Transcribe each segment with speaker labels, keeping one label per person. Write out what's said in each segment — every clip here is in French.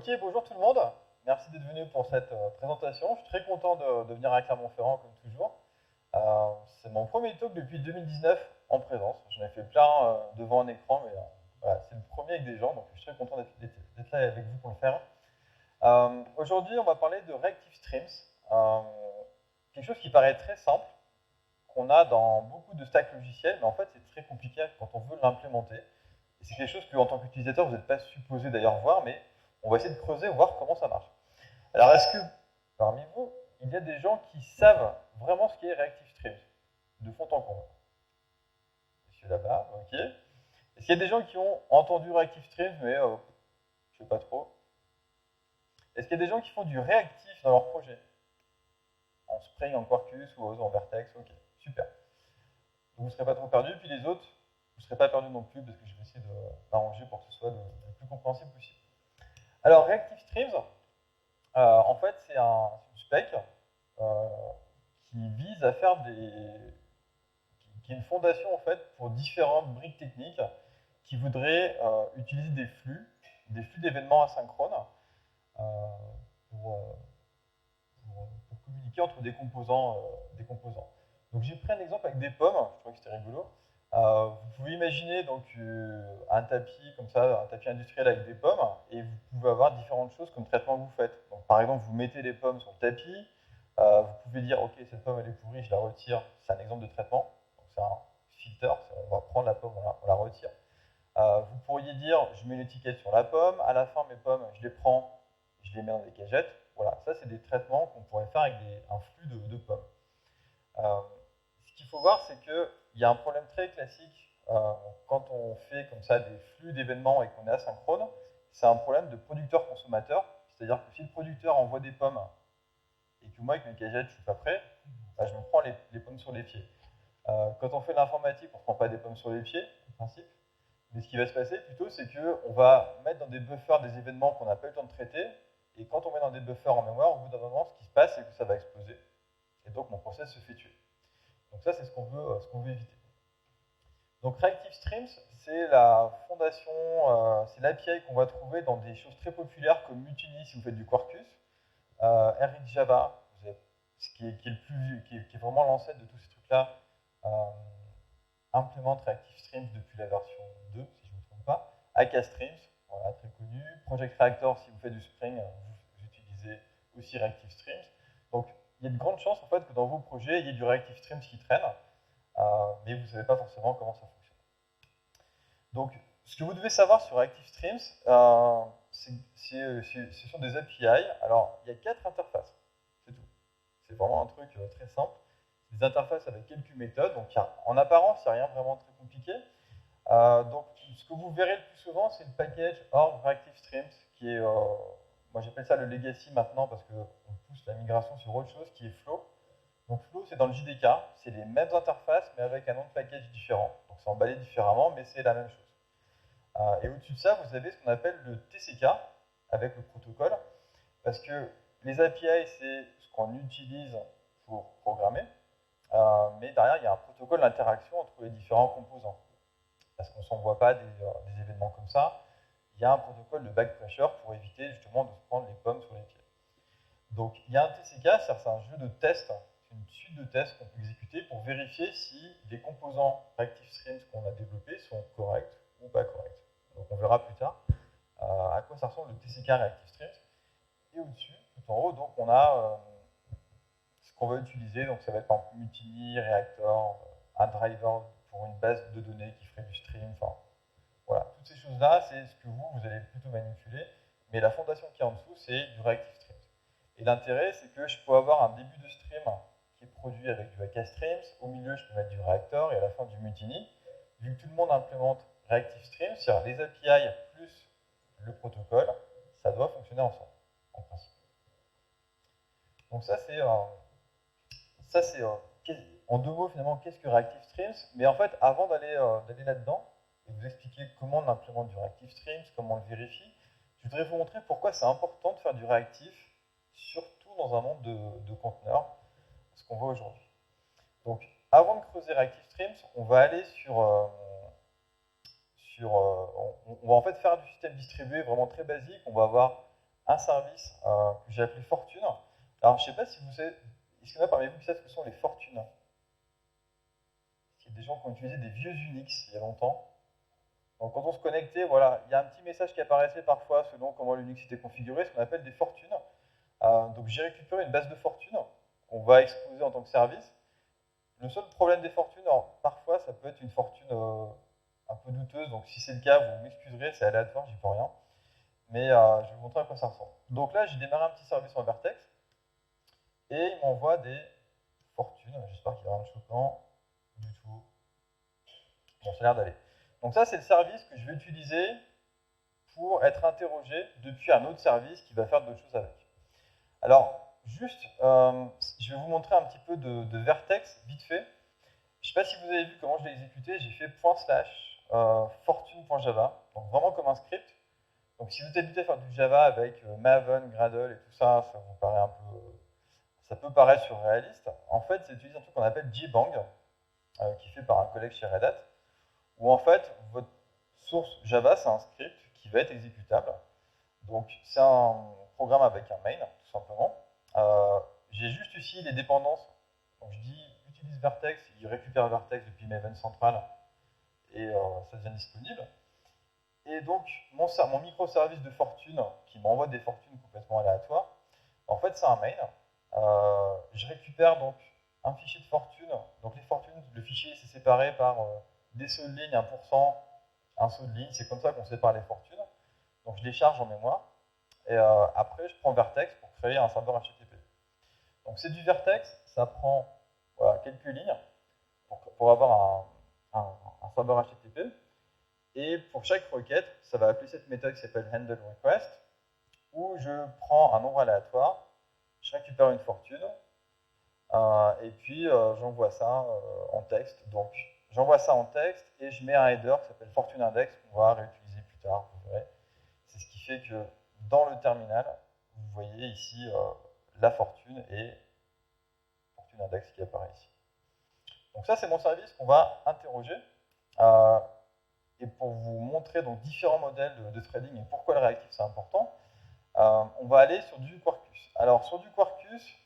Speaker 1: Ok, bonjour tout le monde. Merci d'être venu pour cette présentation. Je suis très content de venir à Clermont-Ferrand, comme toujours. C'est mon premier talk depuis 2019 en présence. J'en ai fait plein devant un écran, mais voilà, c'est le premier avec des gens, donc je suis très content d'être là avec vous pour le faire. Aujourd'hui, on va parler de Reactive Streams, quelque chose qui paraît très simple, qu'on a dans beaucoup de stacks logiciels, mais en fait, c'est très compliqué quand on veut l'implémenter. Et c'est quelque chose que, en tant qu'utilisateur, vous n'êtes pas supposé d'ailleurs voir, mais on va essayer de creuser, voir comment ça marche. Alors, est-ce que, parmi vous, il y a des gens qui savent vraiment ce qu'est Reactive Streams, de fond en comble? Monsieur là-bas, ok. Est-ce qu'il y a des gens qui ont entendu Reactive Streams, mais je ne sais pas trop? Est-ce qu'il y a des gens qui font du réactif dans leur projet? En Spring, en Quarkus ou en Vertex? Ok, super. Donc, vous ne serez pas trop perdus, puis les autres, vous ne serez pas perdus non plus, parce que je vais essayer d'arranger pour que ce soit le plus compréhensible possible. Alors, Reactive Streams, en fait, c'est une spec qui vise à faire qui est une fondation en fait pour différentes briques techniques qui voudraient utiliser des flux d'événements asynchrones pour communiquer entre des composants. Donc j'ai pris un exemple avec des pommes, je trouvais que c'était rigolo. Vous pouvez imaginer donc un tapis comme ça, un tapis industriel avec des pommes, et vous pouvez avoir différentes choses comme traitement que vous faites. Donc par exemple, vous mettez les pommes sur le tapis, vous pouvez dire ok, cette pomme elle est pourrie, je la retire, c'est un exemple de traitement. Donc c'est un filter, on va prendre la pomme, on la retire. Vous pourriez dire je mets l'étiquette sur la pomme, à la fin mes pommes, je les prends, je les mets dans des cagettes. Voilà, ça c'est des traitements qu'on pourrait faire avec un flux de pommes. Ce qu'il faut voir, c'est qu'il y a un problème très classique quand on fait comme ça des flux d'événements et qu'on est asynchrone, c'est un problème de producteur-consommateur, c'est-à-dire que si le producteur envoie des pommes et que moi avec mes cagettes je suis pas prêt, bah, je me prends les pommes sur les pieds. Quand on fait de l'informatique, on ne se prend pas des pommes sur les pieds, en principe, mais ce qui va se passer plutôt, c'est qu'on va mettre dans des buffers des événements qu'on n'a pas eu le temps de traiter, et quand on met dans des buffers en mémoire, au bout d'un moment, ce qui se passe, c'est que ça va exploser, et donc mon process se fait tuer. Donc ça, c'est ce qu'on veut éviter. Donc Reactive Streams, c'est la fondation, c'est l'API qu'on va trouver dans des choses très populaires comme Mutiny si vous faites du Quarkus, RX Java, qui est vraiment l'ancêtre de tous ces trucs-là, implémente Reactive Streams depuis la version 2, si je ne me trompe pas. AK Streams, voilà, très connu. Project Reactor, si vous faites du Spring, vous utilisez aussi Reactive Streams. Donc, il y a de grandes chances en fait que dans vos projets, il y ait du Reactive Streams qui traîne, mais vous ne savez pas forcément comment ça fonctionne. Donc, ce que vous devez savoir sur Reactive Streams, ce sont des API. Alors, il y a 4 interfaces, c'est tout. C'est vraiment un truc très simple. Des interfaces avec quelques méthodes, donc en apparence, il n'y a rien vraiment très compliqué. Donc, ce que vous verrez le plus souvent, c'est le package org Reactive Streams, qui est, moi j'appelle ça le legacy maintenant, parce qu'on pousse la migration sur autre chose, qui est Flow. Donc Flow, c'est dans le JDK, c'est les mêmes interfaces, mais avec un nom de package différent. Donc c'est emballé différemment, mais c'est la même chose. Et au-dessus de ça, vous avez ce qu'on appelle le TCK, avec le protocole, parce que les API, c'est ce qu'on utilise pour programmer, mais derrière, il y a un protocole d'interaction entre les différents composants. Parce qu'on ne s'envoie pas des événements comme ça. Il y a un protocole de back pressure pour éviter justement de se prendre les pommes sur les pieds. Donc il y a un TCK, c'est un jeu de tests, c'est une suite de tests qu'on peut exécuter pour vérifier si les composants Reactive Streams qu'on a développés sont corrects ou pas corrects. Donc on verra plus tard à quoi ça ressemble le TCK Reactive Streams. Et au-dessus, tout en haut, donc on a ce qu'on va utiliser, donc ça va être par exemple Mutiny, Reactor, un driver pour une base de données qui ferait du stream, enfin voilà, toutes ces choses-là, c'est ce que vous allez plutôt manipuler, mais la fondation qui est en dessous, c'est du Reactive Streams. Et l'intérêt, c'est que je peux avoir un début de stream qui est produit avec du AK Streams, au milieu, je peux mettre du Reactor, et à la fin du Mutiny. Vu que tout le monde implémente Reactive Streams, c'est-à-dire les API plus le protocole, ça doit fonctionner ensemble, en principe. Donc ça, c'est en deux mots finalement qu'est-ce que Reactive Streams, mais en fait avant d'aller là-dedans et vous expliquer comment on implémente du Reactive Streams, comment on le vérifie, je voudrais vous montrer pourquoi c'est important de faire du réactif, surtout dans un monde de conteneurs, ce qu'on voit aujourd'hui. Donc avant de creuser Reactive Streams, on va aller on va en fait faire du système distribué vraiment très basique. On va avoir un service que j'ai appelé Fortune. Alors, je ne sais pas si vous savez, est-ce qu'il y en a parmi vous qui savent ce que sont les fortunes? Il y a des gens qui ont utilisé des vieux Unix il y a longtemps. Donc quand on se connectait, voilà, il y a un petit message qui apparaissait parfois selon comment l'Unix était configuré, ce qu'on appelle des fortunes. Donc j'ai récupéré une base de fortunes qu'on va exposer en tant que service. Le seul problème des fortunes, alors, parfois ça peut être une fortune un peu douteuse, donc si c'est le cas, vous m'excuserez, c'est aléatoire, j'y peux rien. Mais je vais vous montrer à quoi ça ressemble. Donc là, j'ai démarré un petit service en Vertex, et il m'envoie des fortunes. J'espère qu'il n'y a rien de choquant du tout. Bon, ça a l'air d'aller. Donc ça, c'est le service que je vais utiliser pour être interrogé depuis un autre service qui va faire d'autres choses avec. Alors, juste, je vais vous montrer un petit peu de Vertex, vite fait. Je ne sais pas si vous avez vu comment je l'ai exécuté, j'ai fait /fortune.java, donc vraiment comme un script. Donc si vous êtes habitué à faire du Java avec Maven, Gradle et tout ça, ça vous paraît un peu, ça peut paraître surréaliste. En fait, c'est utiliser un truc qu'on appelle JBang, qui est fait par un collègue chez Red Hat, où en fait, votre source Java, c'est un script qui va être exécutable. Donc c'est un programme avec un main, tout simplement. J'ai juste ici les dépendances. Donc je dis utilise Vertex, il récupère Vertex depuis Maven Central et ça devient disponible. Et donc mon microservice de fortune qui m'envoie des fortunes complètement aléatoires, en fait c'est un main. Je récupère donc un fichier de fortune. Donc les fortunes, le fichier c'est séparé par des sauts de ligne, 1%, un saut de ligne, c'est comme ça qu'on sépare les fortunes. Donc je les charge en mémoire. Et après, je prends Vertex pour créer un serveur HTTP. Donc c'est du Vertex, ça prend voilà, quelques lignes pour avoir un serveur HTTP. Et pour chaque requête, ça va appeler cette méthode qui s'appelle handleRequest, où je prends un nombre aléatoire, je récupère une fortune, et puis j'envoie ça en texte. Donc j'envoie ça en texte et je mets un header qui s'appelle fortune index qu'on va réutiliser plus tard, vous verrez. C'est ce qui fait que dans le terminal, vous voyez ici la fortune et fortune index qui apparaît ici. Donc ça, c'est mon service qu'on va interroger. Et pour vous montrer donc différents modèles de trading et pourquoi le réactif c'est important, on va aller sur du Quarkus. Alors sur du Quarkus,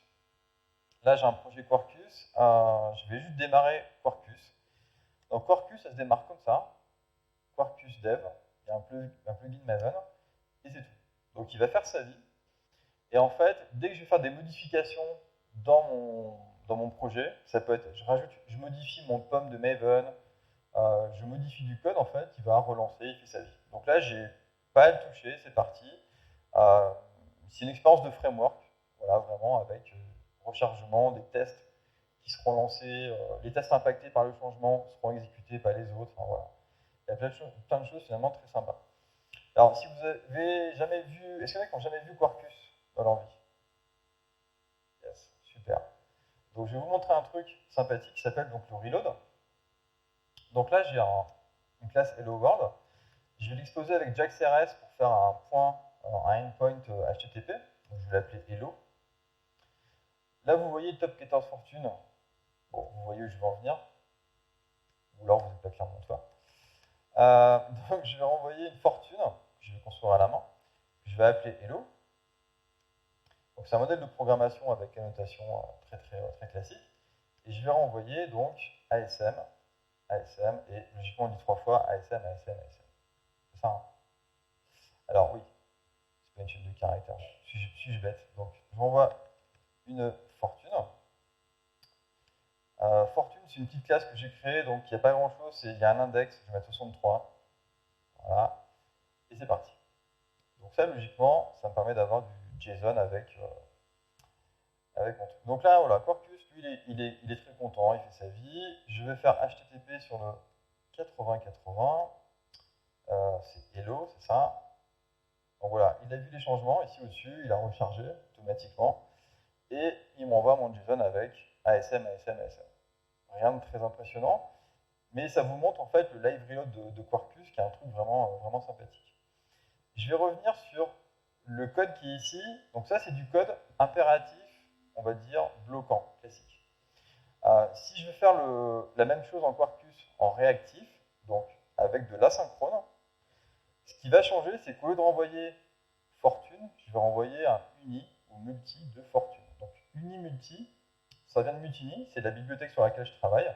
Speaker 1: là j'ai un projet Quarkus, je vais juste démarrer Quarkus. Donc Quarkus, ça se démarre comme ça, Quarkus Dev, il y a un plugin Maven, et c'est tout. Donc il va faire sa vie. Et en fait, dès que je vais faire des modifications dans mon projet, ça peut être, je modifie mon POM de Maven, je modifie du code, en fait, il va relancer, il fait sa vie. Donc là, j'ai pas à le toucher, c'est parti. C'est une expérience de framework, voilà, vraiment, avec rechargement, des tests qui seront lancés, les tests impactés par le changement seront exécutés par les autres, enfin, voilà. Il y a plein de choses finalement très sympas. Alors, si vous avez jamais vu, est-ce qu'il y en a qui n'ont jamais vu Quarkus dans leur vie? Yes, super. Donc, je vais vous montrer un truc sympathique qui s'appelle donc le reload. Donc là, j'ai une classe Hello World. Je vais l'exposer avec JAX-RS pour faire un point, un endpoint HTTP. Donc, je vais l'appeler Hello. Là, vous voyez top 14 fortune. Bon, vous voyez où je veux en venir. Ou alors, vous n'êtes pas clairement toi. Donc, je vais renvoyer une fortune que je vais construire à la main. Je vais appeler Hello. Donc, c'est un modèle de programmation avec annotation très classique. Et je vais renvoyer donc ASM, ASM, et logiquement on dit 3 fois ASM, ASM, ASM. C'est ça, hein? Alors oui, c'est pas une chaîne de caractères. Suis-je bête? Donc, je renvoie une fortune. Fortune, c'est une petite classe que j'ai créée, donc il n'y a pas grand-chose. Il y a un index, je vais mettre 63. Voilà. Et c'est parti. Donc ça, logiquement, ça me permet d'avoir du JSON avec mon truc. Donc là, voilà, Quarkus, lui, il est très content, il fait sa vie. Je vais faire HTTP sur le 8080. C'est Hello, c'est ça. Donc voilà, il a vu les changements ici au-dessus, il a rechargé automatiquement. Et il m'envoie mon JSON avec ASM, ASM, ASM. Rien de très impressionnant, mais ça vous montre en fait le live reload de Quarkus, qui est un truc vraiment sympathique. Je vais revenir sur le code qui est ici. Donc ça, c'est du code impératif, on va dire bloquant, classique. Si je veux faire la même chose en Quarkus en réactif, donc avec de l'asynchrone, ce qui va changer, c'est qu'au lieu de renvoyer fortune, je je vais renvoyer un uni ou multi de fortune. Donc uni-multi, ça vient de Mutiny, c'est la bibliothèque sur laquelle je travaille,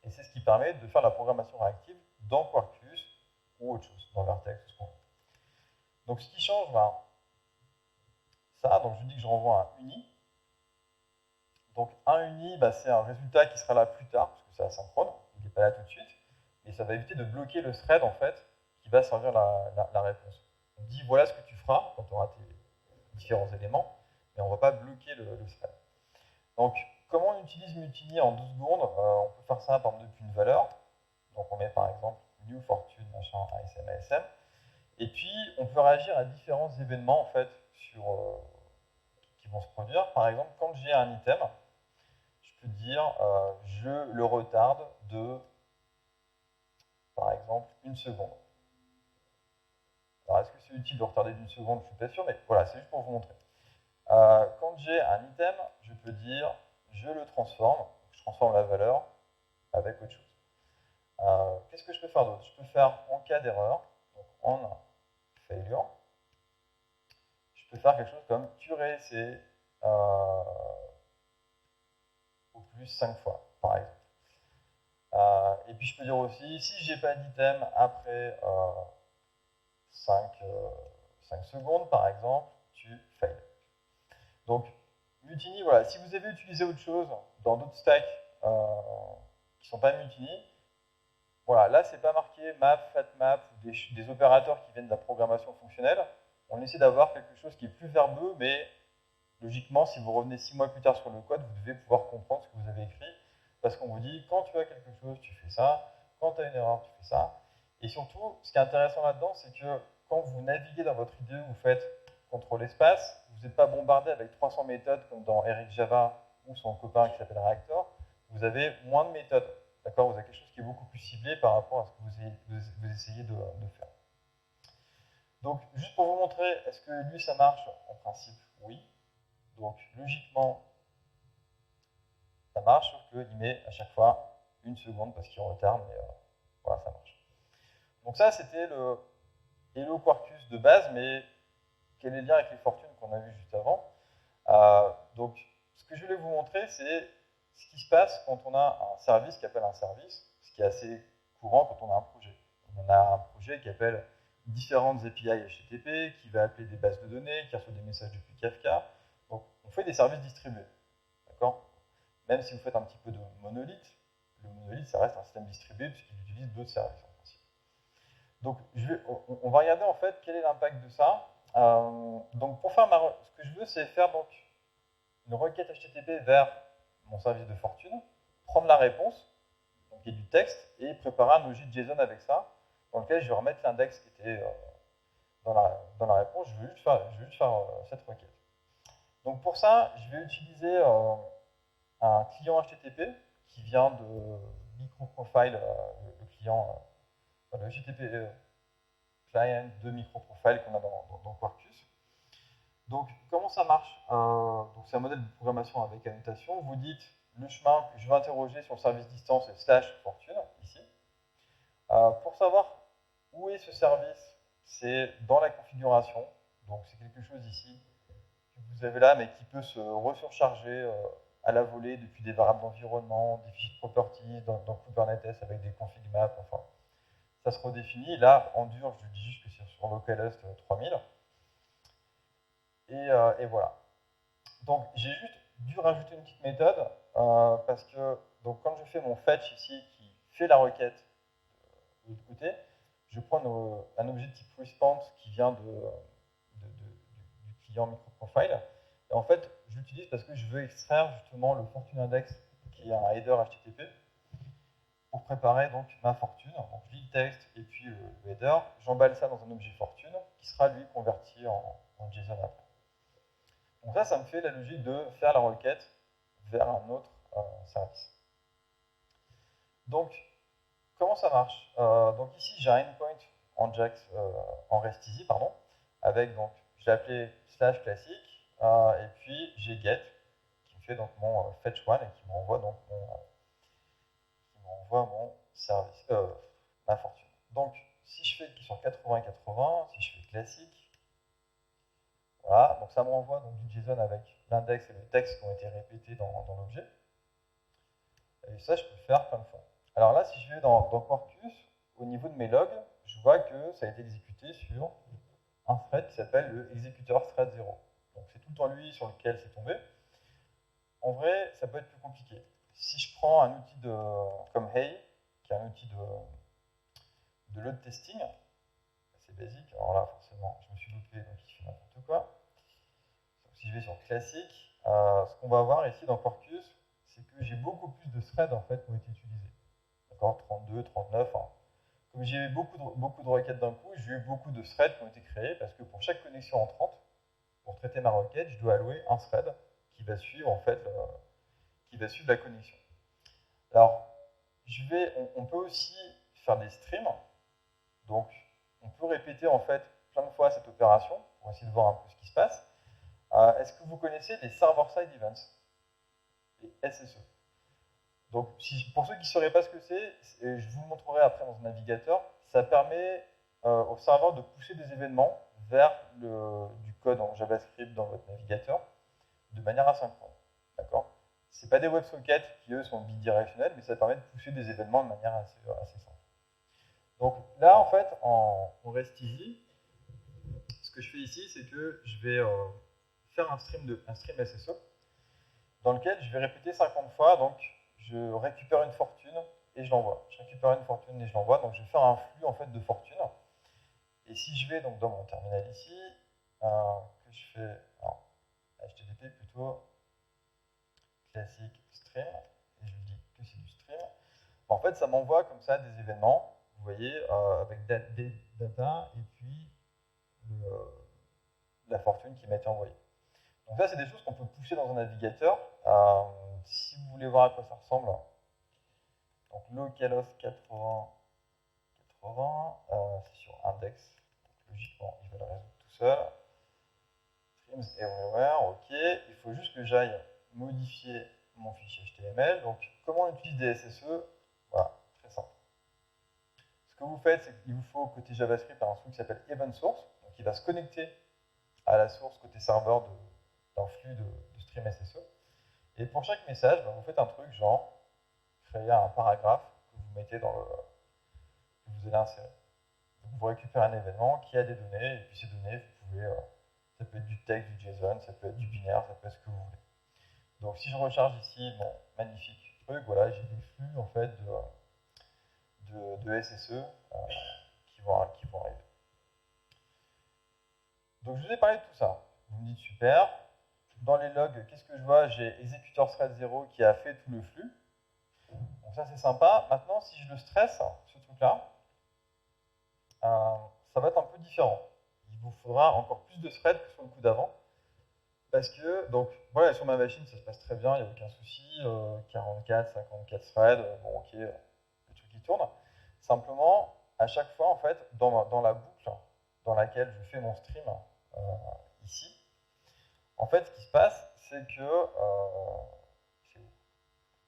Speaker 1: et c'est ce qui permet de faire la programmation réactive dans Quarkus ou autre chose, dans Vertex, ce qu'on veut. Donc ce qui change, ça, donc je dis que je renvoie un uni. Donc un uni, c'est un résultat qui sera là plus tard, parce que c'est asynchrone, il n'est pas là tout de suite, et ça va éviter de bloquer le thread, en fait, qui va servir la réponse. On dit, voilà ce que tu feras quand tu auras tes différents éléments, mais on ne va pas bloquer le thread. Donc, comment on utilise Mutiny en 12 secondes On peut faire ça, par exemple, depuis une valeur. Donc on met, par exemple, new fortune, machin, ASM, ASM. Et puis, on peut réagir à différents événements, en fait, qui vont se produire. Par exemple, quand j'ai un item, je peux dire, je le retarde de, par exemple, 1 seconde. Alors, est-ce que c'est utile de retarder d'1 seconde? Je ne suis pas sûr, mais voilà, c'est juste pour vous montrer. Quand j'ai un item, je peux dire, je le transforme, je transforme la valeur avec autre chose. Qu'est-ce que je peux faire d'autre? Je peux faire en cas d'erreur, donc en failure, je peux faire quelque chose comme tu réessaies au plus 5 fois, par exemple. Et puis je peux dire aussi, si j'ai pas d'item après 5 secondes, par exemple, tu fail. Donc, Mutiny, voilà, si vous avez utilisé autre chose dans d'autres stacks qui ne sont pas Mutiny, voilà, là, c'est pas marqué map, fatmap, ou des opérateurs qui viennent de la programmation fonctionnelle. On essaie d'avoir quelque chose qui est plus verbeux, mais logiquement, si vous revenez 6 mois plus tard sur le code, vous devez pouvoir comprendre ce que vous avez écrit, parce qu'on vous dit, quand tu as quelque chose, tu fais ça, quand tu as une erreur, tu fais ça. Et surtout, ce qui est intéressant là-dedans, c'est que quand vous naviguez dans votre IDE, vous faites contrôle espace, vous n'êtes pas bombardé avec 300 méthodes comme dans Eric Java ou son copain qui s'appelle Reactor, vous avez moins de méthodes. D'accord? Vous avez quelque chose qui est beaucoup plus ciblé par rapport à ce que vous essayez de faire. Donc, juste pour vous montrer, est-ce que lui, ça marche? En principe, oui. Donc, logiquement, ça marche, sauf qu'il met à chaque fois 1 seconde parce qu'il retarde, mais voilà, ça marche. Donc ça, c'était le Hello Quarkus de base, mais quel est le lien avec les fortunes qu'on a vu juste avant? Donc, ce que je voulais vous montrer, c'est ce qui se passe quand on a un service qui appelle un service, ce qui est assez courant quand on a un projet. On a un projet qui appelle différentes API HTTP, qui va appeler des bases de données, qui reçoit des messages depuis Kafka. Donc, on fait des services distribués. D'accord? Même si vous faites un petit peu de monolithe, le monolithe, ça reste un système distribué puisqu'il utilise d'autres services en principe. Donc, on va regarder en fait quel est l'impact de ça. Donc, pour faire ce que je veux, c'est faire donc une requête HTTP vers mon service de fortune, prendre la réponse, donc il y a du texte, et préparer un objet JSON avec ça, dans lequel je vais remettre l'index qui était dans la réponse. Je veux juste faire cette requête. Donc pour ça, je vais utiliser un client HTTP qui vient de MicroProfile, le client, le HTTP client de MicroProfile qu'on a dans Quarkus. Donc, comment ça marche? Donc, c'est un modèle de programmation avec annotation. Vous dites le chemin que je vais interroger sur le service distance est /fortune, ici. Pour savoir où est ce service, c'est dans la configuration. Donc, c'est quelque chose ici que vous avez là, mais qui peut se resurcharger à la volée depuis des variables d'environnement, des fichiers de properties, dans Kubernetes avec des config maps, enfin. Ça se redéfinit. Là, en dur, je dis juste que c'est sur localhost 3000. Et voilà. Donc, j'ai juste dû rajouter une petite méthode parce que donc, quand je fais mon fetch ici qui fait la requête de l'autre côté, je prends un objet de type response qui vient du client MicroProfile. Et en fait, je l'utilise parce que je veux extraire justement le fortune index qui est un header HTTP pour préparer donc ma fortune. Donc, je lis le texte et puis le header. J'emballe ça dans un objet fortune qui sera lui converti en JSON après. Donc ça me fait la logique de faire la requête vers un autre service. Donc, comment ça marche? Donc ici, j'ai un endpoint en REST easy, pardon, avec donc, je l'ai appelé / classique, et puis j'ai get, qui me fait donc mon fetch one et qui m'envoie donc mon service, ma fortune. Donc, si je fais sur 80 et 80, si je fais classique, Voilà, donc ça me renvoie donc, du JSON avec l'index et le texte qui ont été répétés dans l'objet. Et ça, je peux le faire plein de fois. Alors là, si je vais dans Quarkus, au niveau de mes logs, je vois que ça a été exécuté sur un thread qui s'appelle le exécuteur thread 0. Donc c'est tout le temps lui sur lequel c'est tombé. En vrai, ça peut être plus compliqué. Si je prends un outil comme Hey, qui est un outil de load testing, c'est basique, alors là, forcément, je me suis loupé, donc il fait n'importe quoi. Donc, si je vais sur classique, ce qu'on va voir ici dans Quarkus, c'est que j'ai beaucoup plus de threads en fait qui ont été utilisés. D'accord, 32, 39. Hein. Comme j'ai eu beaucoup de requêtes d'un coup, j'ai eu beaucoup de threads qui ont été créés parce que pour chaque connexion entrante, pour traiter ma requête, je dois allouer un thread qui va suivre en fait la connexion. Alors, on peut aussi faire des streams. Donc, on peut répéter en fait plein de fois cette opération pour essayer de voir un peu ce qui se passe. Est-ce que vous connaissez les server-side events, les SSE? Donc, pour ceux qui ne sauraient pas ce que c'est, je vous le montrerai après dans un navigateur, ça permet au serveur de pousser des événements vers du code en JavaScript dans votre navigateur de manière asynchrone. D'accord? Ce pas des WebSockets qui, eux, sont bidirectionnels, mais ça permet de pousser des événements de manière assez simple. Donc là, en fait, en REST easy, ce que je fais ici, c'est que je vais faire un stream SSO dans lequel je vais répéter 50 fois. Donc, je récupère une fortune et je l'envoie. Je récupère une fortune et je l'envoie. Donc, je vais faire un flux en fait de fortune. Et si je vais donc dans mon terminal ici, que je fais HTTP plutôt classique stream, et je lui dis que c'est du stream, en fait, ça m'envoie comme ça des événements, vous voyez, avec des data et puis la fortune qui m'a été envoyée. Donc ça, c'est des choses qu'on peut pousser dans un navigateur. Si vous voulez voir à quoi ça ressemble, donc localhost 80, c'est sur index. Donc, logiquement, il va le résoudre tout seul. Streams everywhere, ok. Il faut juste que j'aille modifier mon fichier HTML. Donc, comment on utilise des SSE? Voilà, très simple. Ce que vous faites, c'est qu'il vous faut, côté JavaScript, un truc qui s'appelle event source. Donc, il va se connecter à la source côté serveur d'un flux de stream SSE. Et pour chaque message, vous faites un truc genre créer un paragraphe que vous mettez que vous allez insérer. Donc, vous récupérez un événement qui a des données, et puis ces données, vous pouvez, ça peut être du texte, du JSON, ça peut être du binaire, ça peut être ce que vous voulez. Donc si je recharge ici, bon, magnifique truc, voilà, j'ai des flux en fait de SSE qui vont arriver. Donc je vous ai parlé de tout ça. Vous me dites super. Dans les logs, qu'est-ce que je vois? J'ai exécuteur thread 0 qui a fait tout le flux. Donc ça c'est sympa. Maintenant, si je le stresse, ce truc-là, ça va être un peu différent. Il vous faudra encore plus de threads que sur le coup d'avant. Parce que, donc, voilà, sur ma machine, ça se passe très bien, il n'y a aucun souci. 44, 54 threads, bon, ok, le truc qui tourne. Simplement, à chaque fois, en fait, dans la boucle dans laquelle je fais mon stream, ici, en fait, ce qui se passe, c'est que, c'est où?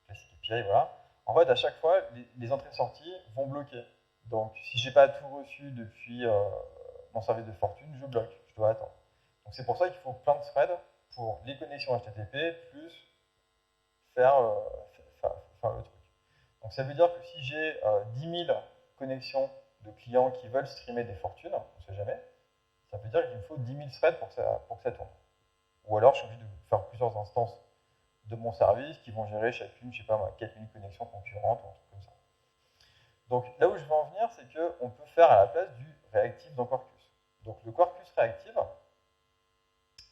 Speaker 1: Classique API, voilà. En fait, à chaque fois, les entrées-sorties vont bloquer. Donc, si j'ai pas tout reçu depuis mon service de fortune, je bloque, je dois attendre. Donc, c'est pour ça qu'il faut plein de threads pour les connexions HTTP plus faire le truc. Donc, ça veut dire que si j'ai 10 000 connexions de clients qui veulent streamer des fortunes, on ne sait jamais, ça veut dire qu'il me faut 10 000 threads pour que ça tourne. Ou alors, je suis obligé de faire plusieurs instances de mon service qui vont gérer chacune, je sais pas moi, 4000 connexions concurrentes ou un truc comme ça. Donc là où je veux en venir, c'est qu'on peut faire à la place du réactif dans Quarkus. Donc le Quarkus réactive,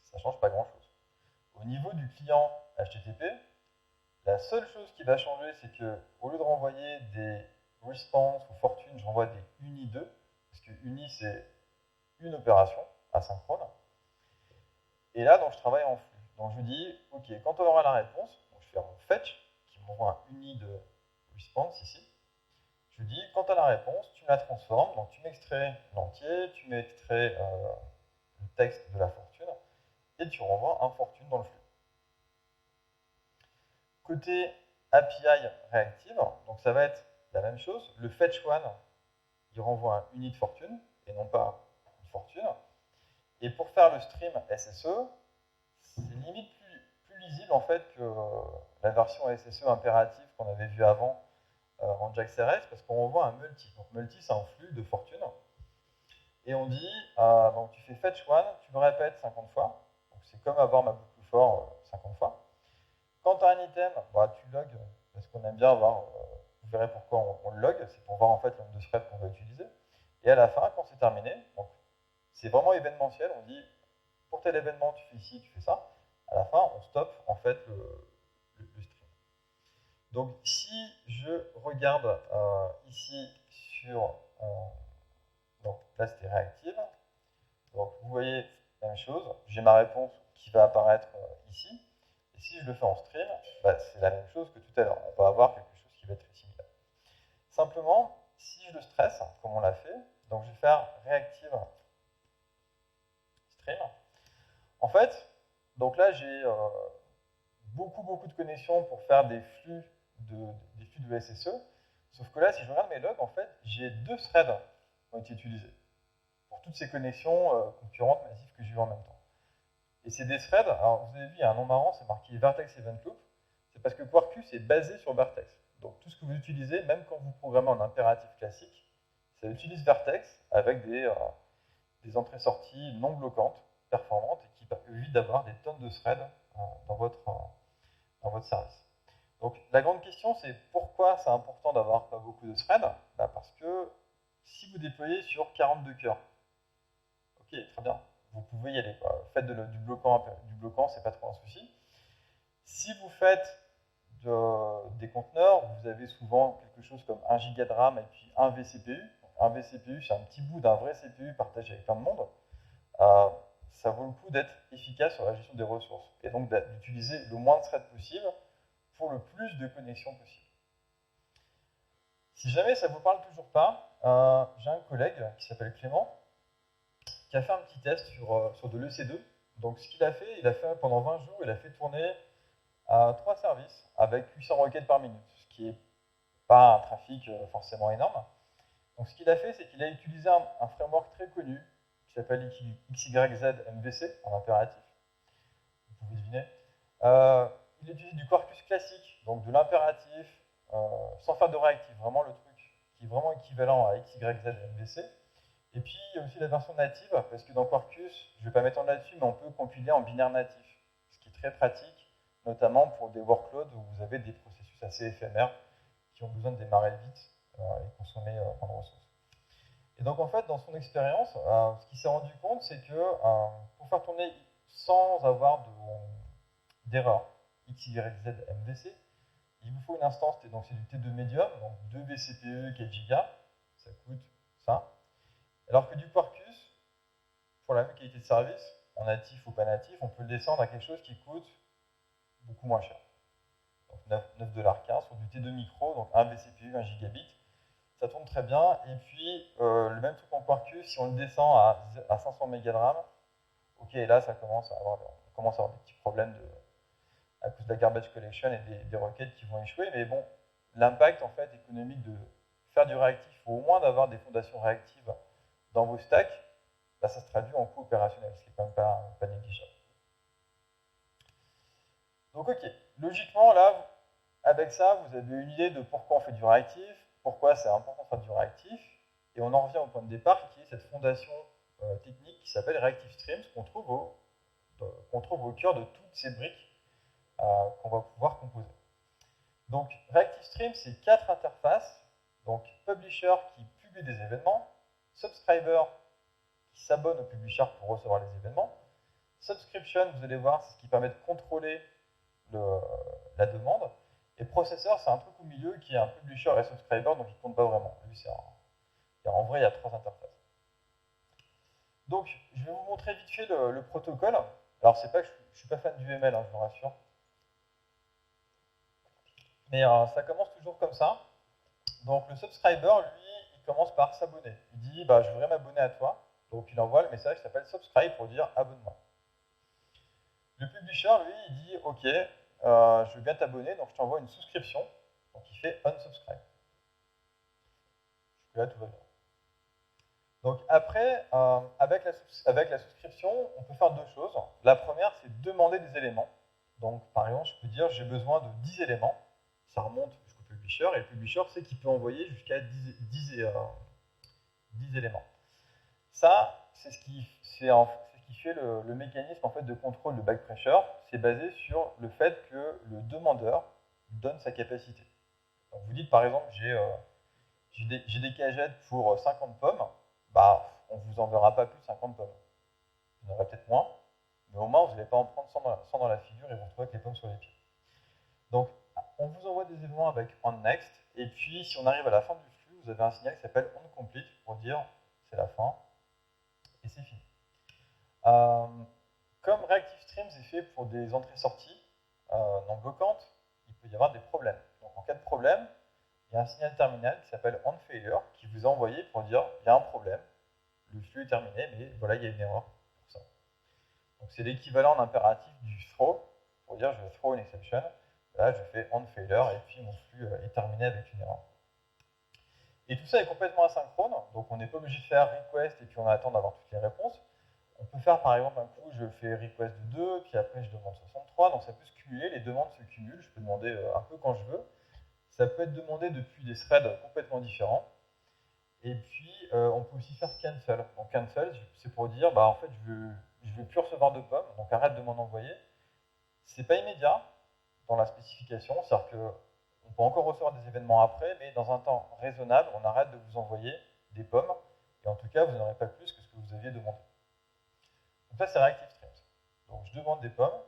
Speaker 1: ça ne change pas grand-chose. Au niveau du client HTTP, la seule chose qui va changer, c'est que au lieu de renvoyer des response ou fortune, je renvoie des uni2, parce que uni c'est une opération asynchrone. Et là, donc, je travaille en flux. Donc je dis, ok, quand on aura la réponse, donc je fais un fetch qui m'envoie un uni de response ici. Je dis, quand tu as la réponse, tu me la transformes, donc tu m'extrais l'entier, tu m'extrais le texte de la fortune, et tu renvoies un fortune dans le flux. Côté API réactive, donc ça va être la même chose. Le fetch one, il renvoie un unit de fortune, et non pas une fortune. Et pour faire le stream SSE, c'est limite plus lisible en fait que la version SSE impérative qu'on avait vue avant en JAX-RS, parce qu'on revoit un multi. Donc multi, c'est un flux de fortune. Et on dit, donc tu fais fetch one, tu le répètes 50 fois. Donc c'est comme avoir ma boucle fort 50 fois. Quand tu as un item, tu logs, parce qu'on aime bien avoir, vous verrez pourquoi on le log, c'est pour voir en fait le nombre de threads qu'on va utiliser. Et à la fin, quand c'est terminé, donc c'est vraiment événementiel, on dit, pour tel événement, tu fais ci, tu fais ça. À la fin, on stoppe en fait le stream. Donc si je regarde ici sur, donc là c'était réactive, donc vous voyez la même chose, j'ai ma réponse qui va apparaître ici, et si je le fais en stream, c'est la même chose que tout à l'heure, on va avoir quelque chose qui va être très similaire. Simplement, si je le stresse, comme on l'a fait, donc je vais faire réactive stream, en fait, donc là j'ai beaucoup de connexions pour faire des flux de SSE, sauf que là, si je regarde mes logs, en fait, j'ai 2 threads qui ont été utilisés pour toutes ces connexions concurrentes massives que j'ai eues en même temps. Et c'est des threads, alors vous avez vu, il y a un nom marrant, c'est marqué Vertex Event Loop, c'est parce que Quarkus est basé sur Vertex. Donc tout ce que vous utilisez, même quand vous programmez en impératif classique, ça utilise Vertex avec des entrées-sorties non bloquantes, performantes, et qui évitent d'avoir des tonnes de threads dans votre service. Donc la grande question, c'est pourquoi c'est important d'avoir pas beaucoup de threads? Parce que si vous déployez sur 42 cœurs, ok, très bien, vous pouvez y aller. Faites du bloquant, c'est pas trop un souci. Si vous faites des conteneurs, vous avez souvent quelque chose comme 1 giga de RAM et puis un vCPU. Un vCPU, c'est un petit bout d'un vrai CPU partagé avec plein de monde. Ça vaut le coup d'être efficace sur la gestion des ressources et donc d'utiliser le moins de threads possible pour le plus de connexions possible. Si jamais ça ne vous parle toujours pas, j'ai un collègue qui s'appelle Clément qui a fait un petit test sur de l'EC2. Donc ce qu'il a fait pendant 20 jours, il a fait tourner 3 services avec 800 requêtes par minute, ce qui n'est pas un trafic forcément énorme. Donc ce qu'il a fait, c'est qu'il a utilisé un framework très connu qui s'appelle XYZ MVC en impératif. Vous pouvez deviner. Il utilise du Quarkus classique, donc de l'impératif, sans faire de réactif, vraiment le truc qui est vraiment équivalent à XYZ MVC. Et puis il y a aussi la version native, parce que dans Quarkus, je ne vais pas m'étendre là-dessus, mais on peut compiler en binaire natif, ce qui est très pratique, notamment pour des workloads où vous avez des processus assez éphémères qui ont besoin de démarrer vite et consommer moins de ressources. Et donc en fait, dans son expérience, ce qu'il s'est rendu compte, c'est que pour faire tourner sans avoir d'erreur XYZ MVC, il vous faut une instance, donc c'est du T2 Medium, donc 2 vCPE 4 Go, ça coûte ça. Alors que du Quarkus, pour la même qualité de service, en natif ou pas natif, on peut le descendre à quelque chose qui coûte beaucoup moins cher. Donc 9,15$ sur du T2 micro, donc 1 vCPU, 1 gigabit. Ça tourne très bien. Et puis, le même truc en Quarkus, si on le descend à 500 MB de RAM, ok, là, on commence à avoir des petits problèmes à cause de la garbage collection et des requêtes qui vont échouer. Mais bon, l'impact en fait économique de faire du réactif, ou au moins d'avoir des fondations réactives dans vos stacks, ça se traduit en coût opérationnel, ce qui n'est quand même pas négligeable. Donc ok, logiquement là, avec ça, vous avez une idée de pourquoi on fait du réactif, pourquoi c'est important de faire du réactif, et on en revient au point de départ qui est cette fondation technique qui s'appelle Reactive Streams, qu'on trouve au cœur de toutes ces briques qu'on va pouvoir composer. Donc Reactive Streams, c'est 4 interfaces, donc Publisher qui publie des événements, Subscriber qui s'abonne au Publisher pour recevoir les événements, Subscription, vous allez voir, c'est ce qui permet de contrôler la demande, et Processor, c'est un truc au milieu qui est un Publisher et Subscriber, donc il ne compte pas vraiment. Lui, en vrai, il y a 3 interfaces. Donc, je vais vous montrer vite fait le protocole. Alors, c'est pas que je ne suis pas fan du ML, je vous rassure. Mais ça commence toujours comme ça. Donc, le subscriber, lui, il commence par s'abonner. Il dit, je voudrais m'abonner à toi. Donc, il envoie le message qui s'appelle subscribe pour dire abonne-moi. Le publisher, lui, il dit, ok, je veux bien t'abonner, donc je t'envoie une souscription. Donc, il fait unsubscribe. Jusque-là, tout va bien. Donc après, avec la souscription, on peut faire deux choses. La première, c'est demander des éléments. Donc par exemple, je peux dire j'ai besoin de 10 éléments. Ça remonte jusqu'au publisher, et le publisher sait qu'il peut envoyer jusqu'à 10 éléments. Ça, c'est ce qui fait le mécanisme en fait, de contrôle de back pressure. C'est basé sur le fait que le demandeur donne sa capacité. Donc vous dites par exemple, j'ai des cagettes pour 50 pommes, bah, on ne vous enverra pas plus de 50 pommes. Vous en aurez peut-être moins, mais au moins vous n'allez pas en prendre 100 dans la figure et vous retrouvez avec les pommes sur les pieds. Donc on vous envoie des éléments avec onNext, et puis si on arrive à la fin du flux, vous avez un signal qui s'appelle onComplete pour dire c'est la fin, et c'est fini. Comme ReactiveStreams est fait pour des entrées-sorties non bloquantes, il peut y avoir des problèmes. Donc en cas de problème, il y a un signal terminal qui s'appelle onFailure qui vous a envoyé pour dire il y a un problème, le flux est terminé, mais voilà, il y a une erreur pour ça. Donc c'est l'équivalent d'impératif du throw, pour dire je vais throw une exception. Là, je fais onFailure et puis mon flux est terminé avec une erreur. Et tout ça est complètement asynchrone, donc on n'est pas obligé de faire request et puis on attend d'avoir toutes les réponses. On peut faire par exemple un coup, je fais request de 2, puis après je demande 63, donc ça peut se cumuler, les demandes se cumulent, je peux demander un peu quand je veux. Ça peut être demandé depuis des threads complètement différents. Et puis, on peut aussi faire cancel. Donc cancel, c'est pour dire, bah en fait, je veux plus recevoir de pommes, donc arrête de m'en envoyer. C'est pas immédiat dans la spécification, c'est-à-dire qu'on peut encore recevoir des événements après, mais dans un temps raisonnable, on arrête de vous envoyer des pommes, et en tout cas, vous n'aurez pas plus que ce que vous aviez demandé. Donc ça, c'est ReactiveStreams. Donc je demande des pommes,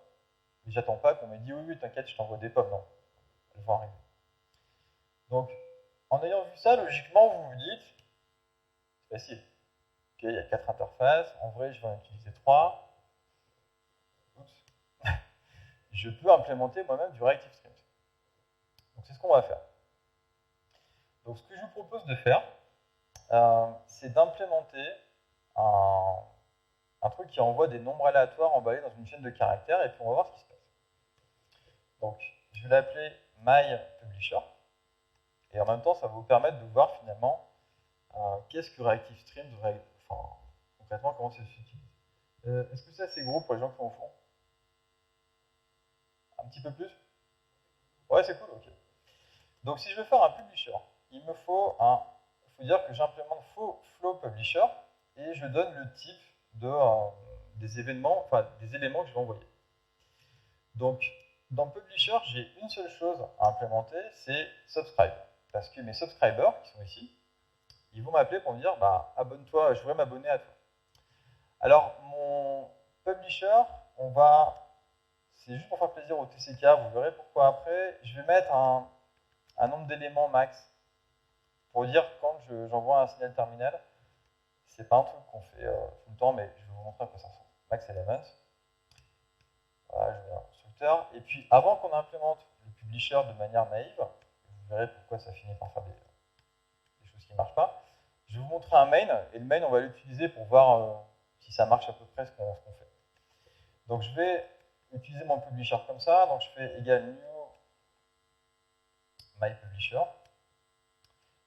Speaker 1: mais j'attends pas qu'on me dise oui, t'inquiète, je t'envoie des pommes. Non, elles vont arriver. Donc, en ayant vu ça, logiquement, vous vous dites, c'est facile. Ok, il y a 4 interfaces. En vrai, je vais en utiliser 3. Oups. Je peux implémenter moi-même du ReactiveStreams. Donc, c'est ce qu'on va faire. Donc, ce que je vous propose de faire, c'est d'implémenter un truc qui envoie des nombres aléatoires emballés dans une chaîne de caractères, et puis on va voir ce qui se passe. Donc, je vais l'appeler myPublisher. Et en même temps, ça va vous permettre de voir finalement qu'est-ce que ReactiveStreams, enfin, concrètement, comment ça s'utilise. Est-ce que c'est assez gros pour les gens qui sont au fond? Un petit peu plus? Ouais, c'est cool, ok. Donc si je veux faire un publisher, il faut dire que j'implémente flow publisher et je donne le type des événements, enfin des éléments que je vais envoyer. Donc dans publisher, j'ai une seule chose à implémenter, c'est subscribe. Parce que mes subscribers, qui sont ici, ils vont m'appeler pour me dire, bah abonne-toi, je voudrais m'abonner à toi. Alors mon publisher, c'est juste pour faire plaisir au TCK, vous verrez pourquoi après, je vais mettre un nombre d'éléments max pour dire quand j'envoie un signal terminal. C'est pas un truc qu'on fait tout le temps, mais je vais vous montrer à quoi ça ressemble. Max elements. Voilà, je vais un constructeur. Et puis avant qu'on implémente le publisher de manière naïve, vous verrez pourquoi ça finit par faire des choses qui ne marchent pas, je vais vous montrer un main, et le main, on va l'utiliser pour voir si ça marche à peu près ce qu'on fait. Donc je vais utiliser mon publisher comme ça, donc je fais égal new myPublisher.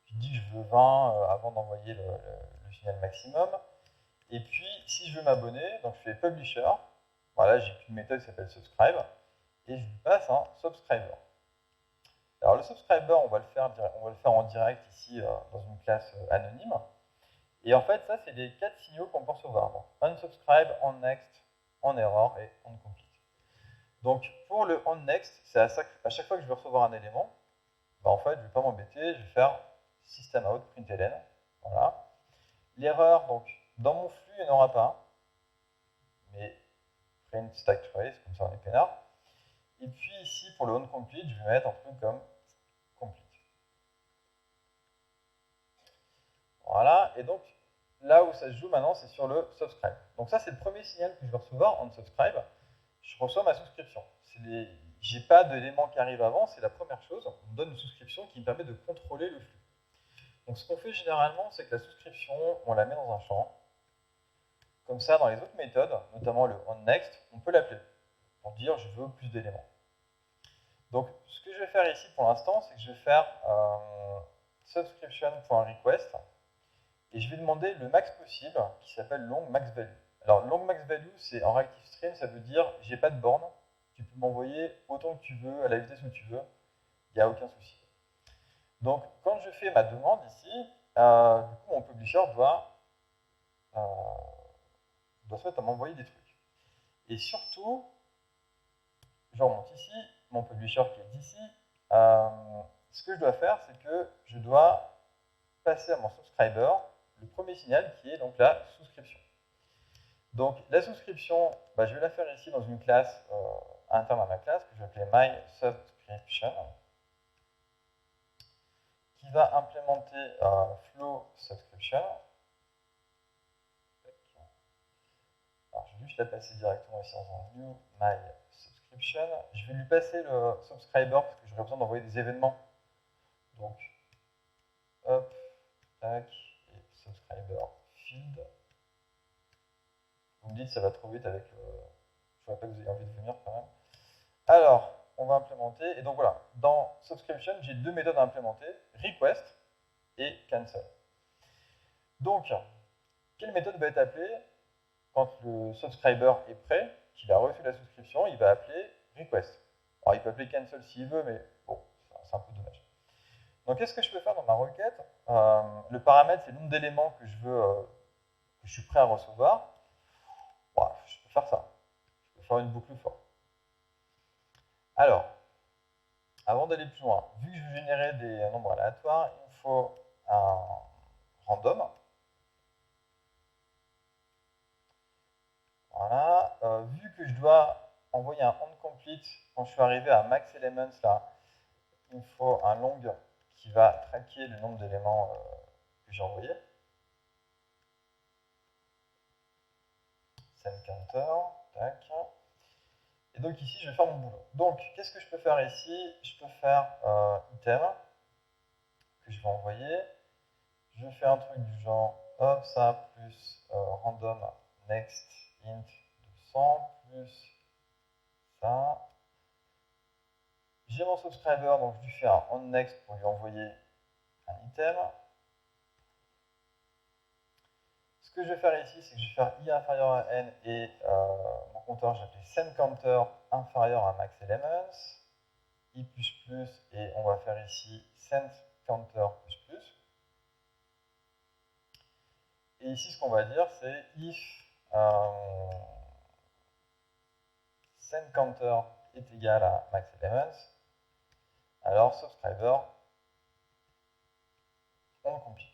Speaker 1: Je dis que je veux 20 avant d'envoyer le signal maximum. Et puis, si je veux m'abonner, donc je fais publisher. Voilà, j'ai une méthode qui s'appelle subscribe. Et je lui passe un subscriber. Alors le subscriber, on va le faire en direct ici dans une classe anonyme. Et en fait, ça, c'est les 4 signaux qu'on peut recevoir. Donc, unsubscribe, onNext, onError et onComplete. Donc, pour le onNext, c'est à chaque fois que je vais recevoir un élément, bah, en fait, je ne vais pas m'embêter, je vais faire systemout println. Voilà. L'erreur, donc, dans mon flux, il n'y en aura pas. Mais print stack trace, comme ça on est peinard. Et puis ici, pour le onComplete, je vais mettre un truc comme complete. Voilà. Et donc, là où ça se joue maintenant, c'est sur le subscribe. Donc ça, c'est le premier signal que je vais recevoir en subscribe. Je reçois ma souscription. J'ai pas d'élément qui arrive avant, c'est la première chose. On me donne une souscription qui me permet de contrôler le flux. Donc ce qu'on fait généralement, c'est que la souscription, on la met dans un champ. Comme ça, dans les autres méthodes, notamment le onNext, on peut l'appeler pour dire je veux plus d'éléments. Donc ce que je vais faire ici pour l'instant, c'est que je vais faire subscription.request et je vais demander le max possible qui s'appelle long max value. Alors long max value, c'est en reactive stream, ça veut dire j'ai pas de borne, tu peux m'envoyer autant que tu veux, à la vitesse où tu veux, il n'y a aucun souci. Donc quand je fais ma demande ici, du coup mon publisher doit se mettre à m'envoyer des trucs. Et surtout, je remonte ici, mon publisher qui est ici, ce que je dois faire, c'est que je dois passer à mon subscriber le premier signal qui est donc la souscription. Donc la souscription, je vais la faire ici dans une classe interne à ma classe que je vais appeler mySubscription, qui va implémenter flow subscription. Alors je vais juste la passer directement ici en new mySubscription. Je vais lui passer le subscriber parce que j'aurai besoin d'envoyer des événements. Donc hop, tac, et subscriber field. Vous me dites ça va trop vite avec le... Je ne vois pas que vous ayez envie de venir quand même. Alors, on va implémenter, et donc voilà, dans subscription, j'ai deux méthodes à implémenter, request et cancel. Donc, quelle méthode va être appelée quand le subscriber est prêt, qu'il a reçu la souscription, il va appeler request. Alors, il peut appeler cancel s'il veut, mais bon, c'est un peu dommage. Donc, qu'est-ce que je peux faire dans ma requête? Le paramètre, c'est le nombre d'éléments que je veux, que je suis prêt à recevoir. Bon, je peux faire ça. Je peux faire une boucle for. Alors, avant d'aller plus loin, vu que je veux générer des nombres aléatoires, il me faut un random. Voilà. Vu que je dois envoyer un onComplete quand je suis arrivé à max elements, là, il me faut un long qui va traquer le nombre d'éléments que j'ai envoyés. Send counter, tac. Et donc ici, je vais faire mon boulot. Donc, qu'est-ce que je peux faire ici? Je peux faire item que je vais envoyer. Je fais un truc du genre hop, ça plus random next int 200 plus ça. J'ai mon subscriber, donc je lui fais un onNext pour lui envoyer un item. Ce que je vais faire ici, c'est que je vais faire i inférieur à n et mon compteur, je vais appeler sendCounter inférieur à maxElements, i++, et on va faire ici sendCounter++. Et ici, ce qu'on va dire, c'est if sendCounter est égal à maxElements, alors subscriber onComplete.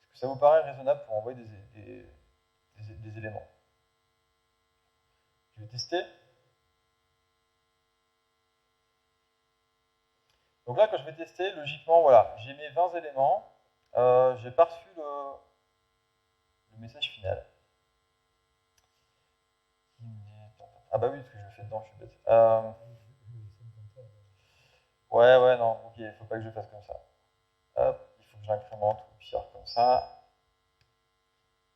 Speaker 1: Est-ce que ça vous paraît raisonnable pour envoyer des éléments? Je vais tester. Donc là, quand je vais tester, logiquement, voilà, j'ai mes 20 éléments, j'ai pas reçu le message final. Ah bah oui, parce que je le fais dedans, je suis bête. Ouais, non, ok, il faut pas que je fasse comme ça. Hop, il faut que j'incrémente au pire comme ça.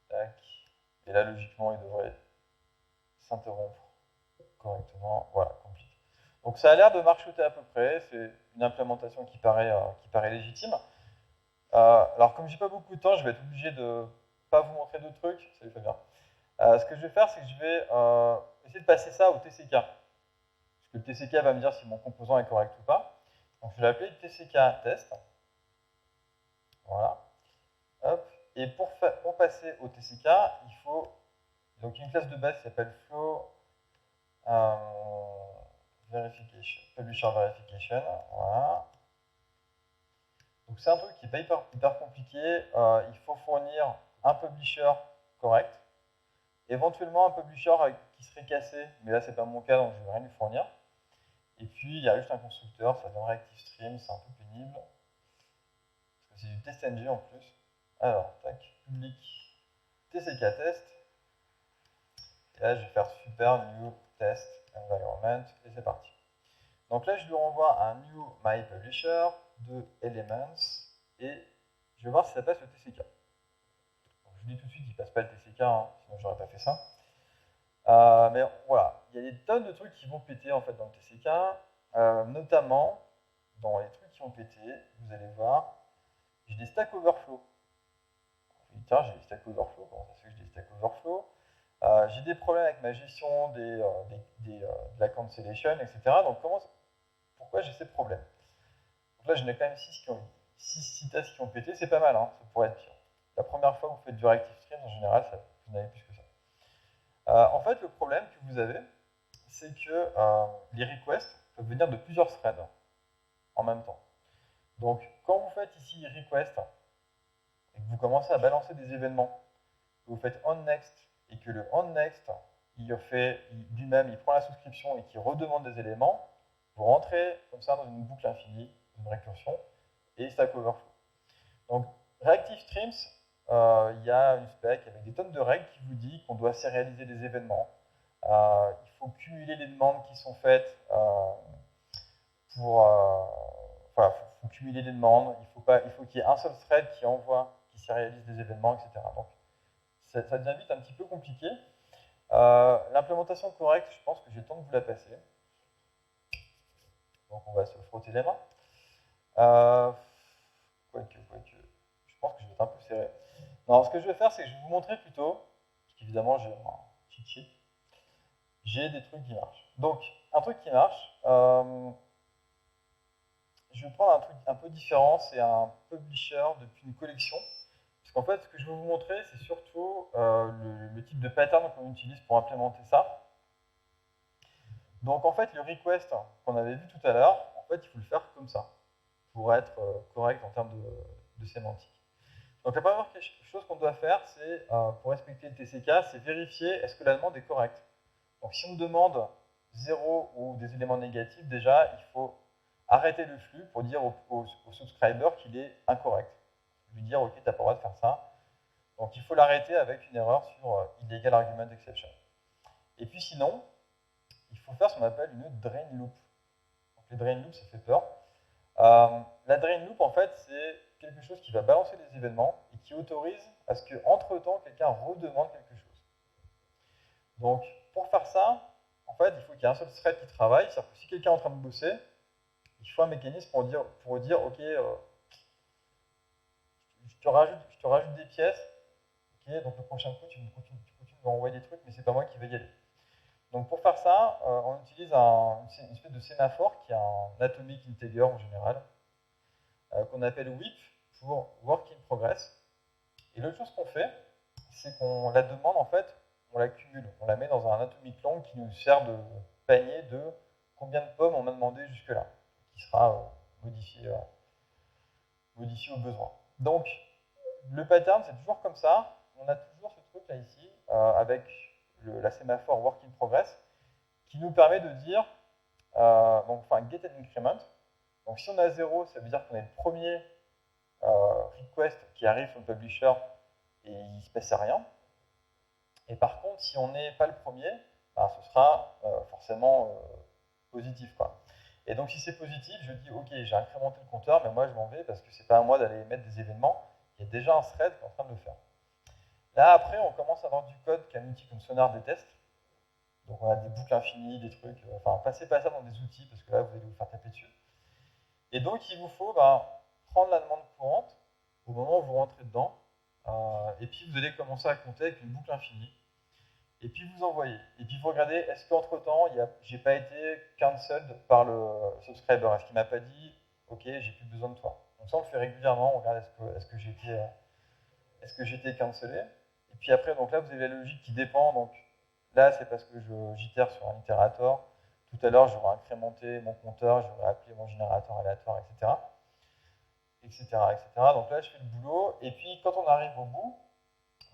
Speaker 1: Tac. Et là, logiquement, il devrait s'interrompre correctement. Voilà, complete. Donc ça a l'air de marchoter à peu près, c'est une implémentation qui paraît légitime. Alors comme j'ai pas beaucoup de temps, je vais être obligé de pas vous montrer d'autres trucs. Salut Fabien. Ce que je vais faire, c'est que je vais essayer de passer ça au TCK. Parce que le TCK va me dire si mon composant est correct ou pas. Donc je vais l'appeler TCK test. Voilà. Hop. Et pour passer au TCK, il faut donc une classe de base qui s'appelle flow verification, publisher verification. Voilà. Donc c'est un truc qui n'est pas hyper compliqué. Il faut fournir un publisher correct, éventuellement un publisher qui serait cassé, mais là c'est pas mon cas donc je ne vais rien lui fournir. Et puis il y a juste un constructeur, ça donnerait ActiveStream, c'est un peu pénible. Parce que c'est du testng en plus. Alors, tac, public tck test. Et là je vais faire super new test environment et c'est parti. Donc là je lui renvoie un new my publisher de elements et je vais voir si ça passe le TCK. Donc, je vous dis tout de suite qu'il ne passe pas le TCK, hein, sinon j'aurais pas fait ça. Mais voilà, il y a des tonnes de trucs qui vont péter en fait dans le TCK, notamment dans les trucs qui vont péter, vous allez voir, j'ai des Stack Overflow. Tiens, j'ai des Stack Overflow, comment ça se fait que j'ai des Stack Overflow? J'ai des problèmes avec ma gestion de la cancellation, etc. Donc pourquoi j'ai ces problèmes? Donc là, j'en ai quand même 6 tests qui ont pété, c'est pas mal, hein, ça pourrait être pire. La première fois que vous faites du reactive stream, en général, vous n'avez plus que ça. En fait, le problème que vous avez, c'est que les requests peuvent venir de plusieurs threads en même temps. Donc, quand vous faites ici request et que vous commencez à balancer des événements, que vous faites onNext et que le onNext, lui-même, il prend la souscription et qu'il redemande des éléments, vous rentrez comme ça dans une boucle infinie, une récursion, et Stack Overflow. Donc, Reactive Streams, il y a une spec avec des tonnes de règles qui vous dit qu'on doit sérialiser des événements. Il faut cumuler les demandes qui sont faites voilà, il faut cumuler les demandes, il faut qu'il y ait un seul thread qui sérialise des événements, etc. Donc, ça devient vite un petit peu compliqué. L'implémentation correcte, je pense que j'ai le temps de vous la passer. Donc, on va se frotter les mains. Quoique, je pense que je vais être un peu serré. Non, ce que je vais faire, c'est que je vais vous montrer plutôt, parce qu'évidemment, j'ai un cheat sheet, j'ai des trucs qui marchent. Donc, un truc qui marche, je vais prendre un truc un peu différent, c'est un publisher depuis une collection. Parce qu'en fait, ce que je vais vous montrer, c'est surtout le type de pattern qu'on utilise pour implémenter ça. Donc en fait, le request qu'on avait vu tout à l'heure, en fait, il faut le faire comme ça, pour être correct en termes de sémantique. Donc la première chose qu'on doit faire, c'est, pour respecter le TCK, c'est vérifier est-ce que la demande est correcte. Donc si on demande 0 ou des éléments négatifs, déjà, il faut arrêter le flux pour dire au subscriber qu'il est incorrect. Lui dire, ok, tu n'as pas le droit de faire ça. Donc il faut l'arrêter avec une erreur sur illegal argument exception. Et puis sinon, il faut faire ce qu'on appelle une drain loop. Donc les drain loops, ça fait peur. La drain loop, en fait, c'est quelque chose qui va balancer des événements et qui autorise à ce qu'entre-temps, quelqu'un redemande quelque chose. Donc, pour faire ça, en fait, il faut qu'il y ait un seul thread qui travaille. C'est-à-dire que si quelqu'un est en train de bosser, il faut un mécanisme pour dire ok, je te rajoute des pièces, ok, donc le prochain coup, tu continues de m'envoyer des trucs, mais c'est pas moi qui vais y aller. Donc pour faire ça, on utilise une espèce de sémaphore qui est un atomic integer en général, qu'on appelle WIP pour Work in Progress. Et l'autre chose qu'on fait, c'est qu'on la demande, en fait, on la cumule. On la met dans un atomic long qui nous sert de panier de combien de pommes on a demandé jusque-là, qui sera modifié au besoin. Donc, le pattern, c'est toujours comme ça. On a toujours ce truc-là ici, avec la sémaphore Work in Progress, qui nous permet de dire, get an increment. Donc si on a 0, ça veut dire qu'on est le premier request qui arrive sur le publisher et il ne se passe rien. Et par contre, si on n'est pas le premier, bah, ce sera forcément positif, quoi. Et donc si c'est positif, je dis ok, j'ai incrémenté le compteur, mais moi je m'en vais parce que c'est pas à moi d'aller mettre des événements. Il y a déjà un thread qui est en train de le faire. Là après, on commence à avoir du code qu'un outil comme Sonar déteste. Donc on a des boucles infinies, des trucs, passez pas ça dans des outils parce que là vous allez vous faire taper dessus. Et donc il vous faut prendre la demande courante au moment où vous rentrez dedans, et puis vous allez commencer à compter avec une boucle infinie, et puis vous envoyez. Et puis vous regardez, est-ce qu'entre temps, j'ai pas été cancelled par le subscriber? Est-ce qu'il m'a pas dit, ok, j'ai plus besoin de toi? Donc ça on le fait régulièrement, on regarde est-ce que j'ai été cancellé. Et puis après, donc là vous avez la logique qui dépend, donc là c'est parce que j'itère sur un itérator. Tout à l'heure, j'aurais incrémenté mon compteur, j'aurais appelé mon générateur aléatoire, etc. Donc là, je fais le boulot. Et puis, quand on arrive au bout,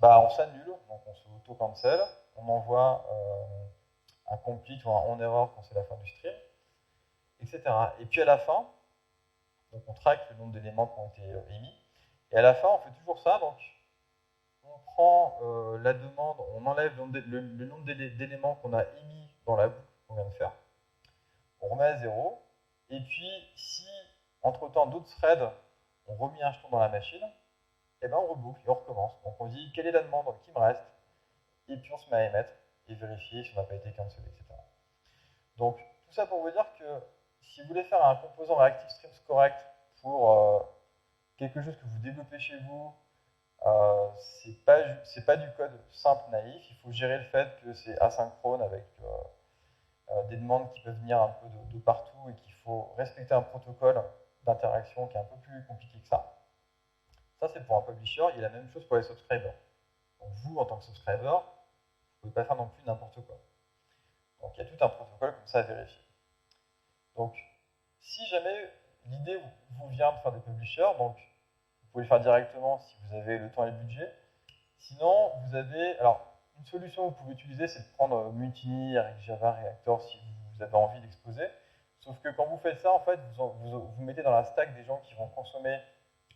Speaker 1: on s'annule, donc on se auto-cancel. On envoie un complete ou un on error quand c'est la fin du stream, etc. Et puis à la fin, donc on traque le nombre d'éléments qui ont été émis. Et à la fin, on fait toujours ça. Donc, on prend la demande, on enlève le nombre d'éléments qu'on a émis dans la boucle qu'on vient de faire. On remet à 0, et puis si entre-temps d'autres threads ont remis un jeton dans la machine, et on reboucle et on recommence. Donc on dit quelle est la demande qui me reste, et puis on se met à émettre et vérifier si on n'a pas été cancellé, etc. Donc tout ça pour vous dire que si vous voulez faire un composant Reactive Streams correct pour quelque chose que vous développez chez vous, c'est pas du code simple, naïf. Il faut gérer le fait que c'est asynchrone avec des demandes qui peuvent venir un peu de partout et qu'il faut respecter un protocole d'interaction qui est un peu plus compliqué que ça. Ça, c'est pour un publisher. Il y a la même chose pour les subscribers. Donc, vous, en tant que subscriber, vous ne pouvez pas faire non plus n'importe quoi. Donc, il y a tout un protocole comme ça à vérifier. Donc, si jamais l'idée vous vient de faire des publishers, donc vous pouvez le faire directement si vous avez le temps et le budget. Sinon, vous avez... Alors, une solution que vous pouvez utiliser, c'est de prendre Mutiny, Java, Reactor si vous avez envie d'exposer. Sauf que quand vous faites ça, en fait, vous mettez dans la stack des gens qui vont consommer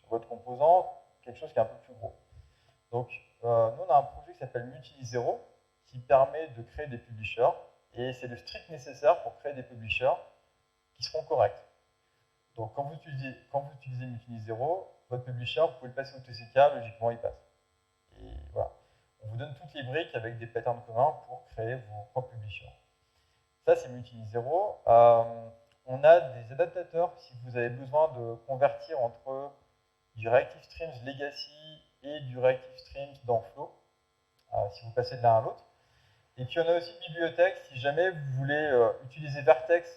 Speaker 1: votre composant quelque chose qui est un peu plus gros. Donc, nous, on a un projet qui s'appelle Mutiny 0 qui permet de créer des publishers. Et c'est le strict nécessaire pour créer des publishers qui seront corrects. Donc, quand vous utilisez Mutiny 0, votre publisher, vous pouvez le passer au TCK, logiquement, il passe. Et voilà. On vous donne toutes les briques avec des patterns communs pour créer vos propres publishers. Ça, c'est Mutiny 0. On a des adaptateurs si vous avez besoin de convertir entre du Reactive Streams Legacy et du Reactive Streams dans Flow, si vous passez de l'un à l'autre. Et puis, on a aussi une bibliothèque si jamais vous voulez utiliser Vertex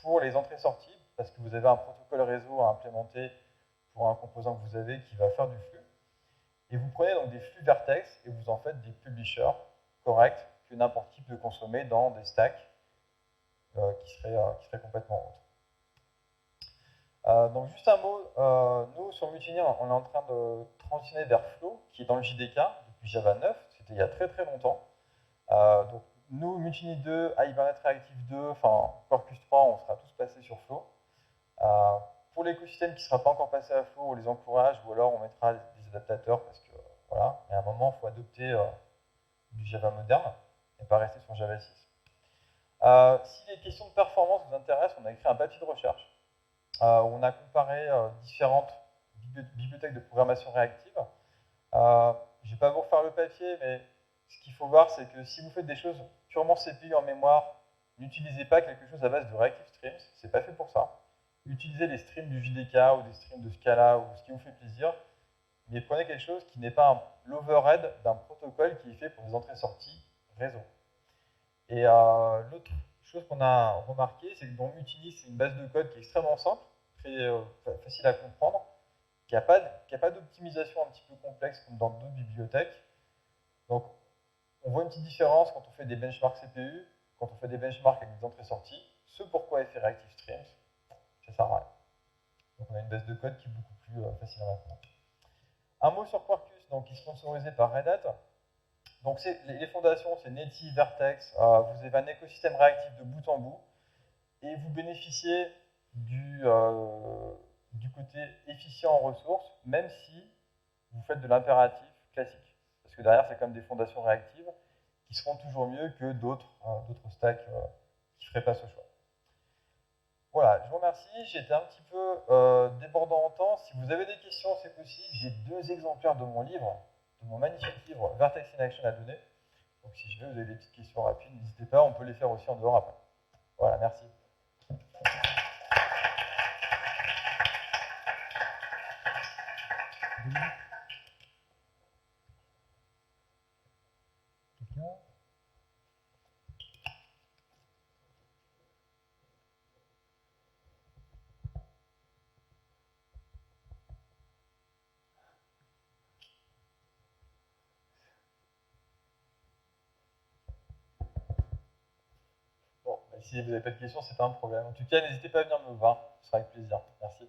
Speaker 1: pour les entrées-sorties, parce que vous avez un protocole réseau à implémenter pour un composant que vous avez qui va faire du flux. Et vous prenez donc des flux Vertex et vous en faites des publishers corrects que n'importe qui peut consommer dans des stacks qui seraient complètement autres. Donc juste un mot, nous sur Mutiny, on est en train de transitionner vers Flow, qui est dans le JDK depuis Java 9, c'était il y a très très longtemps. Donc nous, Mutiny 2, Hibernate Reactive 2, enfin Quarkus 3, on sera tous passés sur Flow. Pour l'écosystème qui ne sera pas encore passé à Flow, on les encourage, ou alors on mettra des adaptateurs, parce que voilà, à un moment, il faut adopter du Java moderne, et pas rester sur Java 6. Si les questions de performance vous intéressent, on a écrit un papier de recherche, où on a comparé différentes bibliothèques de programmation réactive. Je ne vais pas vous refaire le papier, mais ce qu'il faut voir, c'est que si vous faites des choses purement CPU en mémoire, n'utilisez pas quelque chose à base de Reactive Streams, c'est pas fait pour ça. Utilisez les streams du JDK ou des streams de Scala ou ce qui vous fait plaisir, mais prenez quelque chose qui n'est pas l'overhead d'un protocole qui est fait pour des entrées-sorties réseau. Et l'autre chose qu'on a remarqué, c'est que dans Mutiny, c'est une base de code qui est extrêmement simple, très facile à comprendre, qui n'a pas d'optimisation un petit peu complexe comme dans d'autres bibliothèques. Donc, on voit une petite différence quand on fait des benchmarks CPU, quand on fait des benchmarks avec des entrées-sorties. Ce pourquoi est fait Reactive Streams, ça sert à rien. Donc, on a une base de code qui est beaucoup plus facile à apprendre. Un mot sur Quarkus, donc, qui est sponsorisé par Red Hat. Donc, les fondations, c'est Netty, Vertex. Vous avez un écosystème réactif de bout en bout. Et vous bénéficiez du côté efficient en ressources, même si vous faites de l'impératif classique. Parce que derrière, c'est comme des fondations réactives qui seront toujours mieux que d'autres stacks qui ne feraient pas ce choix. Voilà, je vous remercie. J'ai été un petit peu débordant en temps. Si vous avez des questions, c'est possible. J'ai 2 exemplaires de mon livre, de mon magnifique livre Vertex in Action à donner. Donc si vous avez des petites questions rapides, n'hésitez pas. On peut les faire aussi en dehors après. Voilà, merci. Bon, si vous n'avez pas de questions, c'est pas un problème. En tout cas, n'hésitez pas à venir me voir, ce sera avec plaisir. Merci.